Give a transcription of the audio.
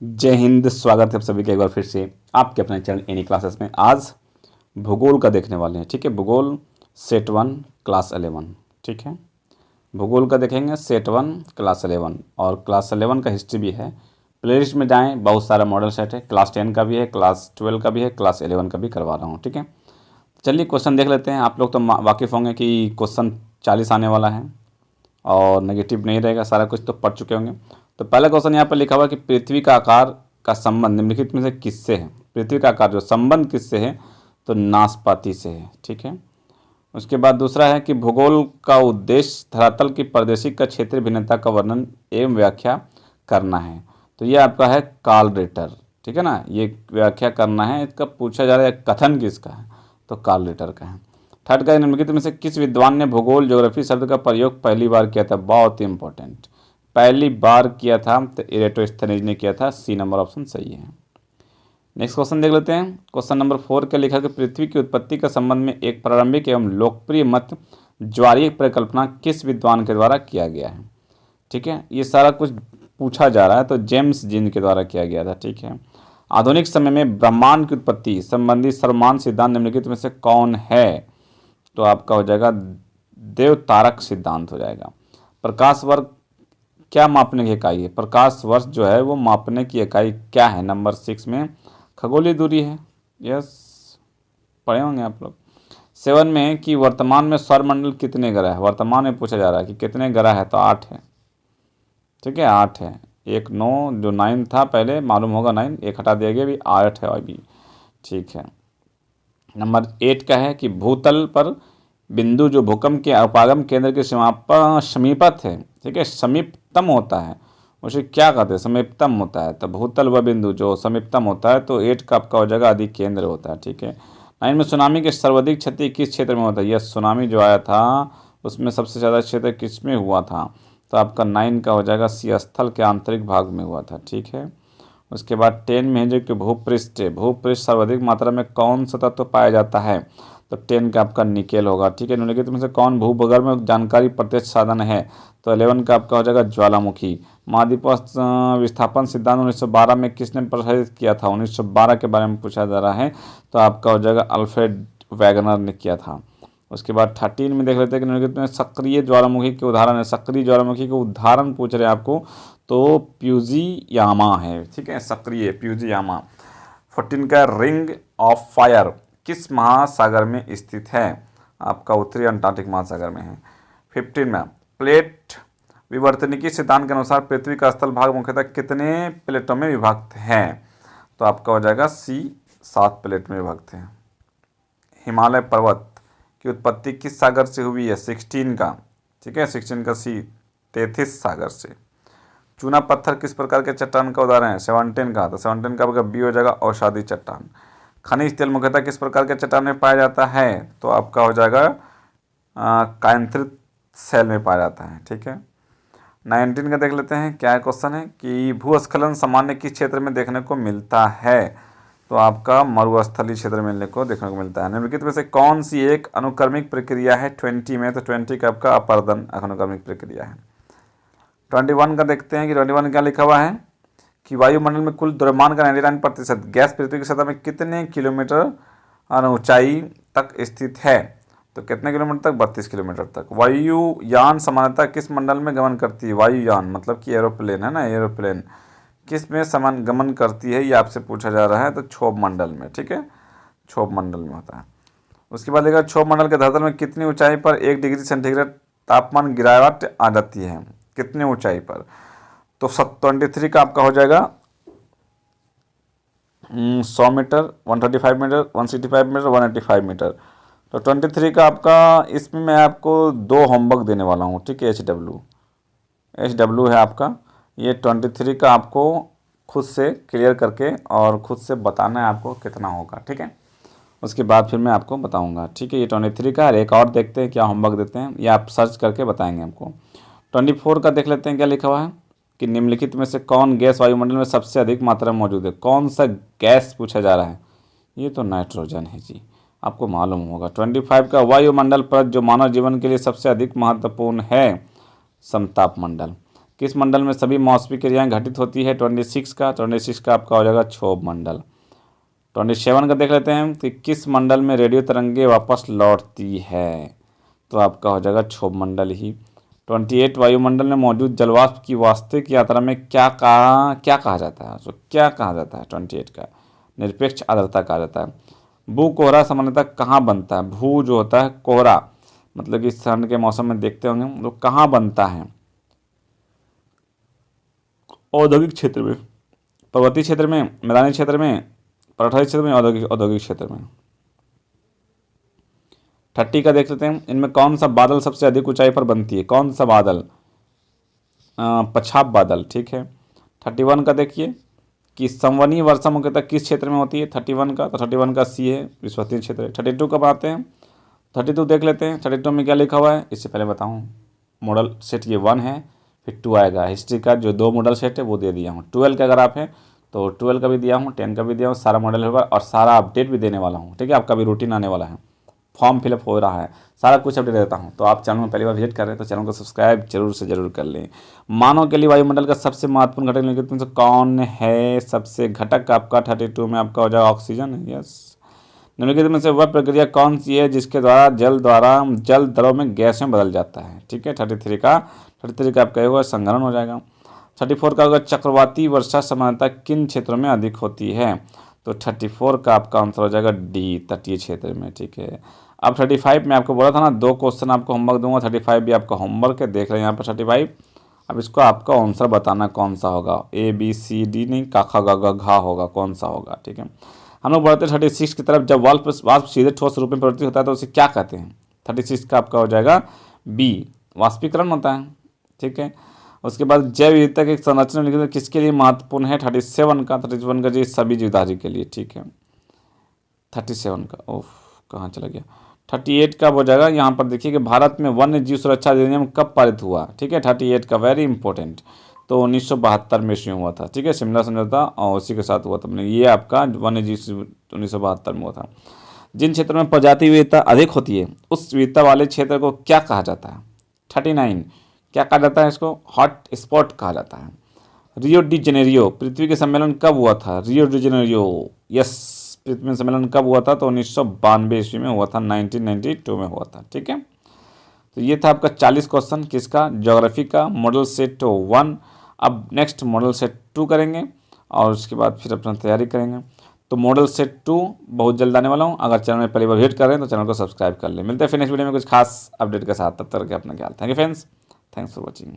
जय हिंद। स्वागत है आप सभी का एक बार फिर से आपके अपने चैनल एनी क्लासेस में। आज भूगोल का देखने वाले हैं। ठीक है, भूगोल सेट 1 क्लास 11। ठीक है, भूगोल का देखेंगे सेट 1 क्लास 11 और क्लास 11 का हिस्ट्री भी है। प्लेलिस्ट में जाएं, बहुत सारा मॉडल सेट है। क्लास 10 का भी है, क्लास 12 का भी है, क्लास 11 का भी करवा रहा हूँ। ठीक है, चलिए क्वेश्चन देख लेते हैं। आप लोग तो वाकिफ़ होंगे कि क्वेश्चन 40 आने वाला है और नेगेटिव नहीं रहेगा, सारा कुछ तो पढ़ चुके होंगे। तो पहला क्वेश्चन यहाँ पर लिखा हुआ है कि पृथ्वी का आकार का संबंध निम्नलिखित में से किससे है। पृथ्वी का आकार जो संबंध किससे है, तो नाशपाती से है। ठीक है, उसके बाद दूसरा है कि भूगोल का उद्देश्य धरातल की प्रादेशिक का क्षेत्रीय भिन्नता का वर्णन एवं व्याख्या करना है। तो ये आपका है कार्ल रिटर। ठीक है ना, ये व्याख्या करना है। इसका पूछा जा रहा है कथन किसका है, तो कार्ल रिटर का है। थर्ड का निम्नलिखित में से किस विद्वान ने भूगोल ज्योग्राफी शब्द का प्रयोग पहली बार किया था। बहुत ही इंपॉर्टेंट, पहली बार किया था तो इरेटोस्थेनीज ने किया था। सी नंबर ऑप्शन सही है। नेक्स्ट क्वेश्चन देख लेते हैं। क्वेश्चन नंबर 4 का लिखा कि पृथ्वी की उत्पत्ति के संबंध में एक प्रारंभिक एवं लोकप्रिय मत ज्वारीय परिकल्पना किस विद्वान के द्वारा किया गया है। ठीक है, ये सारा कुछ पूछा जा रहा है, तो जेम्स जीन के द्वारा किया गया था। ठीक है, आधुनिक समय में ब्रह्मांड की उत्पत्ति संबंधी सर्वमान्य सिद्धांत निम्नलिखित में से कौन है, तो आपका हो जाएगा देवतारक सिद्धांत हो जाएगा। प्रकाश वर्ष क्या मापने की इकाई है, प्रकाश वर्ष जो है वो मापने की इकाई क्या है। नंबर 6 में खगोलीय दूरी है। यस, पढ़े होंगे आप लोग। 7 में है कि वर्तमान में सौरमंडल कितने ग्रह है। वर्तमान में पूछा जा रहा है कि कितने ग्रह है, तो 8 है। ठीक है, 8 है। एक 9 जो 9 था पहले मालूम होगा, 9 एक हटा दिया गया, अभी 8 है अभी। ठीक है, नंबर 8 का है कि भूतल पर बिंदु जो भूकंप के अपागम केंद्र के समीपत है। ठीक है, समीपतम होता है, उसे क्या कहते हैं, समीपतम होता है। तो भूतल व बिंदु जो समीपतम होता है, तो 8 का आपका हो जाएगा अधिक केंद्र होता है। ठीक है, 9 में सुनामी के सर्वाधिक क्षति किस क्षेत्र में होता है। यह सुनामी जो आया था उसमें सबसे ज़्यादा क्षेत्र किस में हुआ था, तो आपका 9 का हो जाएगा सी स्थल के आंतरिक भाग में हुआ था। ठीक है, उसके बाद 10 में है जो कि भूपृष्ठ है। भूपृष्ठ सर्वाधिक मात्रा में कौन सा तत्व पाया जाता है, तो 10 का आपका निकेल होगा। ठीक है, निम्नलिखित में से कौन भूगर्भ में जानकारी प्रत्यक्ष साधन है, तो 11 का आपका हो जाएगा ज्वालामुखी। महाद्वीप विस्थापन सिद्धांत 1912 में किसने प्रसारित किया था। 1912 के बारे में पूछा जा रहा है, तो आपका हो जाएगा अल्फ्रेड वैगनर ने किया था। उसके बाद 13 में देख लेते हैं कि निम्नलिखित में सक्रिय ज्वालामुखी के उदाहरण है। सक्रिय ज्वालामुखी के उदाहरण पूछ रहे हैं आपको, तो फ्यूजियामा है। ठीक है, सक्रिय फ्यूजियामा। 14 का रिंग ऑफ फायर किस महासागर में स्थित है, आपका उत्तरी अंटार्कटिक महासागर में है। 15 में प्लेट विवर्तनिकी सिद्धांत के अनुसार पृथ्वी का स्थल भाग मुख्यतः कितने प्लेटों में विभक्त है, तो आपका हो जाएगा सी 7 प्लेट में विभक्त है। हिमालय पर्वत की उत्पत्ति किस सागर से हुई है, 16 का। ठीक है, 16 का सी तेथिस सागर से। चूना पत्थर किस प्रकार के चट्टान का उदाहरण है, 17 का, तो 17 का आपका बी हो जाएगा औषधि चट्टान। खनिज तेल मुख्यतः किस प्रकार के चट्टान में पाया जाता है, तो आपका हो जाएगा कायंत्रित सेल में पाया जाता है। ठीक है, 19 का देख लेते हैं क्या क्वेश्चन है कि भूस्खलन सामान्य किस क्षेत्र में देखने को मिलता है, तो आपका मरुस्थलीय क्षेत्र में देखने को मिलता है। निम्नलिखित में से कौन सी एक अनुक्रमिक प्रक्रिया है 20 में, तो 20 का आपका अपर्दन अनुक्रमिक प्रक्रिया है। 21 का देखते हैं कि 21 क्या लिखा हुआ है कि वायुमंडल में कुल द्रव्यमान का 99% गैस पृथ्वी की सतह में कितने किलोमीटर ऊंचाई तक स्थित है, तो कितने किलोमीटर तक, 32 किलोमीटर तक। वायुयान सामान्यतः किस मंडल में गमन करती है। वायुयान मतलब कि एरोप्लेन है ना, एरोप्लेन किस में समान गमन करती है, ये आपसे पूछा जा रहा है, तो क्षोभ मंडल में। ठीक है, क्षोभ मंडल में होता है। उसके बाद देखा क्षोभ मंडल के धरातल में कितनी ऊंचाई पर 1 डिग्री सेंटीग्रेड तापमान गिरावट आ जाती है, कितनी ऊंचाई पर, तो 23 का आपका हो जाएगा 100 मीटर, 135 मीटर, 165 मीटर, 185 मीटर। तो 23 का आपका, इसमें मैं आपको 2 होमवर्क देने वाला हूँ। ठीक है, एच डब्ल्यू है आपका, ये 23 का आपको खुद से क्लियर करके और खुद से बताना है आपको कितना होगा। ठीक है, उसके बाद फिर मैं आपको बताऊंगा। ठीक है, ये 23 का। एक और देखते हैं क्या होमवर्क देते हैं, या आप सर्च करके बताएंगे हमको। 24 का देख लेते हैं क्या लिखा हुआ है कि निम्नलिखित में से कौन गैस वायुमंडल में सबसे अधिक मात्रा में मौजूद है। कौन सा गैस पूछा जा रहा है, ये तो नाइट्रोजन है जी, आपको मालूम होगा। 25 का वायुमंडल पर जो मानव जीवन के लिए सबसे अधिक महत्वपूर्ण है, समताप मंडल। किस मंडल में सभी मौसमी क्रियाएं घटित होती है? 26 का आपका हो जाएगा क्षोभ मंडल। 27 का देख लेते हैं कि किस मंडल में रेडियो तरंगे वापस लौटती है? तो आपका हो जाएगा क्षोभ मंडल ही। 28 वायुमंडल में मौजूद जलवाष्प की वास्तविक यात्रा में क्या कहा जाता है? तो क्या कहा जाता है? 28 का निरपेक्ष आर्द्रता कहा जाता है। भू कोहरा सामान्यतः कहाँ बनता है? भू जो होता है कोहरा, मतलब कि ठंड के मौसम में देखते होंगे तो कहाँ बनता है? औद्योगिक क्षेत्र में, पर्वतीय क्षेत्र में, मैदानी क्षेत्र में, पठारी क्षेत्र में, औद्योगिक क्षेत्र में। 30 का देख लेते हैं, इनमें कौन सा बादल सबसे अधिक ऊंचाई पर बनती है? कौन सा बादल? पछाप बादल, ठीक है। 31 का देखिए कि संवहनीय वर्षा मुख्यतः किस क्षेत्र में होती है? 31 का, तो 31 का सी है, विश्वसनीय क्षेत्र है। 32 का बनाते हैं, 32 देख लेते हैं। 32 में क्या लिखा हुआ है? इससे पहले बताऊँ, मॉडल सेट ये 1 है, फिर 2 आएगा। हिस्ट्री का जो 2 मॉडल सेट है वो दे दिया हूँ। 12 का अगर आप हैं तो 12 का भी दिया हूँ, 10 का भी दिया हूँ, सारा मॉडल होगा और सारा अपडेट भी देने वाला हूँ, ठीक है। आपका भी रूटीन आने वाला है, फॉर्म फिलअप हो रहा है, सारा कुछ अपडेट देता हूँ। तो आप चैनल में पहली बार विजिट कर रहे हैं तो चैनल को सब्सक्राइब जरूर से जरूर कर लें। मानव के लिए वायुमंडल का सबसे महत्वपूर्ण घटक निम्नलिखित में से कौन है? सबसे घटक आपका 32 में आपका हो जाएगा ऑक्सीजन। यस। निम्नलिखित में से वह प्रक्रिया कौन सी है जिसके द्वारा जल दरों में गैस में बदल जाता है? ठीक है। 33 का आपका होगा संघनन हो जाएगा। 34 का होगा चक्रवाती वर्षा सामान्यतः किन क्षेत्रों में अधिक होती है? तो 34 का आपका आंसर हो जाएगा डी, तटीय क्षेत्र में, ठीक है। अब 35 में आपको बोला था ना 2 क्वेश्चन आपको होमवर्क दूंगा, 35 भी आपका होमवर्क है, देख रहे हैं यहाँ पर 35। अब इसको आपका आंसर बताना कौन सा होगा? ए बी सी डी नहीं, का खा गा घा होगा, कौन सा होगा? ठीक है। हम लोग बढ़ते 36 की तरफ। जब वाष्प सीधे ठोस रूप में परिवर्तित होता है तो उसे क्या कहते हैं? 36 का आपका हो जाएगा बी, वाष्पीकरण होता है, ठीक है। उसके बाद जैव विविधता की संरचना लिखित किसके लिए महत्वपूर्ण है? 37 का जी सभी जीवधारी के लिए, ठीक है। 37 का ओह कहाँ चला गया? 38 का हो जाएगा, यहाँ पर देखिए कि भारत में वन्य जीव सुरक्षा अधिनियम कब पारित हुआ? ठीक है। 38 का वेरी इंपॉर्टेंट, तो 1972 में इश्यू हुआ था, ठीक है। शिमला समझौता और उसी के साथ हुआ था, ये आपका वन्य जीव 1972 में हुआ था। जिन क्षेत्रों में प्रजाति विविधता अधिक होती है उस विविधता वाले क्षेत्र को क्या कहा जाता है? 39 क्या कहा जाता है? इसको हॉट स्पॉट कहा जाता है। रियो डी जेनेरियो पृथ्वी के सम्मेलन कब हुआ था? रियो डी जेनेरियो, यस, पृथ्वी सम्मेलन कब हुआ था? तो 1992 ईस्वी में हुआ था, 1992 में हुआ था, ठीक है। तो ये था आपका 40 क्वेश्चन किसका? ज्योग्राफी का, मॉडल सेट 1। अब नेक्स्ट मॉडल सेट 2 करेंगे और उसके बाद फिर अपना तैयारी करेंगे। तो मॉडल सेट 2 बहुत जल्द आने वाला हूँ। अगर चैनल में पहली बार विजिट कर रहे हैं तो चैनल को सब्सक्राइब कर लें। मिलते हैं फिर नेक्स्ट वीडियो में कुछ खास अपडेट के साथ, तब तक अपना ख्याल। Thank you friends, thanks for watching.